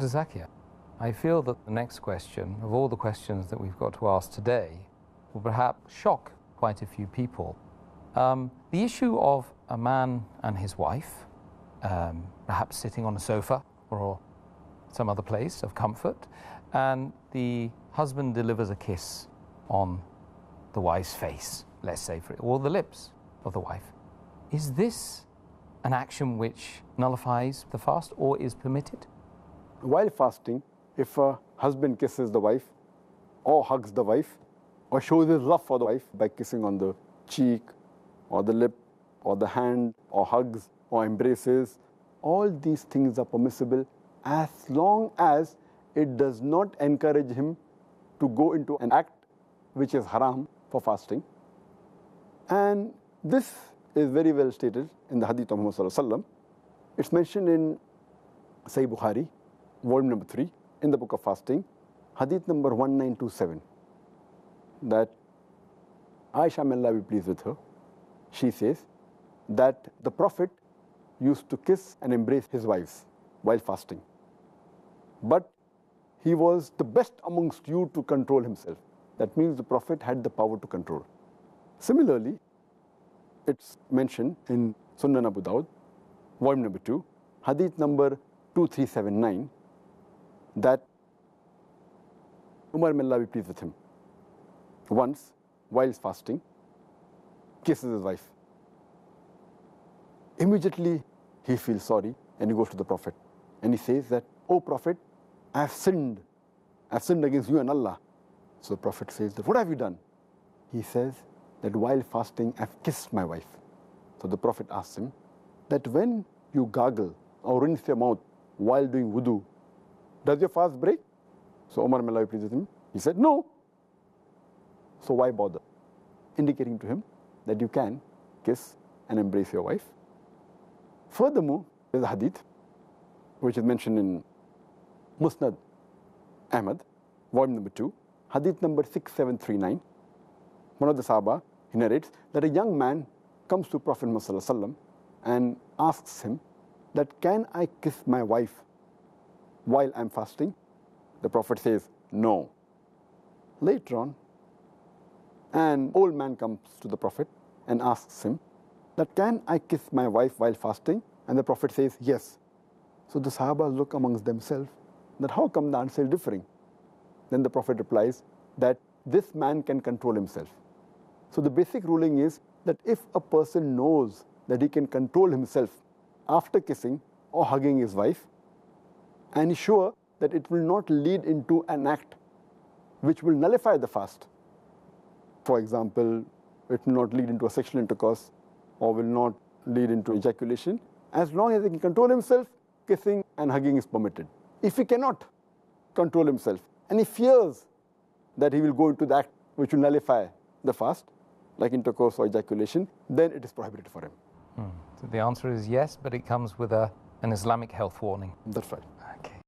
Dr. Zakir, I feel that the next question, of all the questions that we've got to ask today, will perhaps shock quite a few people. The issue of a man and his wife, perhaps sitting on a sofa or some other place of comfort, and the husband delivers a kiss on the wife's face, let's say, or the lips of the wife. Is this an action which nullifies the fast or is permitted? While fasting, if a husband kisses the wife or hugs the wife or shows his love for the wife by kissing on the cheek or the lip or the hand or hugs or embraces, all these things are permissible as long as it does not encourage him to go into an act which is haram for fasting. And this is very well stated in the hadith of Muhammad sallallahu alaihi wasallam. It's mentioned in Sahih Bukhari, volume number 3, in the book of fasting, hadith number 1927, that Aisha, may Allah be pleased with her, she says that the Prophet used to kiss and embrace his wives while fasting. But he was the best amongst you to control himself. That means the Prophet had the power to control. Similarly, it's mentioned in Sunan Abu Dawud, volume number 2, hadith number 2379, that Umar, may Allah be pleased with him, once, while fasting, kisses his wife. Immediately, he feels sorry and he goes to the Prophet. And he says that, "O Prophet, I have sinned. I have sinned against you and Allah." So the Prophet says that, "What have you done?" He says that while fasting, I have kissed my wife. So the Prophet asks him that when you gargle or rinse your mouth while doing wudu, does your fast break? So Umar, may Allah be pleased with him, he said, "No." So why bother? Indicating to him that you can kiss and embrace your wife. Furthermore, there's a hadith which is mentioned in Musnad Ahmad, volume number 2, hadith number 6739. One of the Sahaba, he narrates that a young man comes to Prophet Muhammad sallallahu alaihi wasallam and asks him that, "Can I kiss my wife while I'm fasting?" The Prophet says, "No." Later on, an old man comes to the Prophet and asks him that, "Can I kiss my wife while fasting?" And the Prophet says, "Yes." So the Sahabas look amongst themselves that how come the answer is differing? Then the Prophet replies that this man can control himself. So the basic ruling is that if a person knows that he can control himself after kissing or hugging his wife, and is sure that it will not lead into an act which will nullify the fast. For example, it will not lead into a sexual intercourse or will not lead into ejaculation. As long as he can control himself, kissing and hugging is permitted. If he cannot control himself and he fears that he will go into the act which will nullify the fast, like intercourse or ejaculation, then it is prohibited for him. So the answer is yes, but it comes with an Islamic health warning. That's right.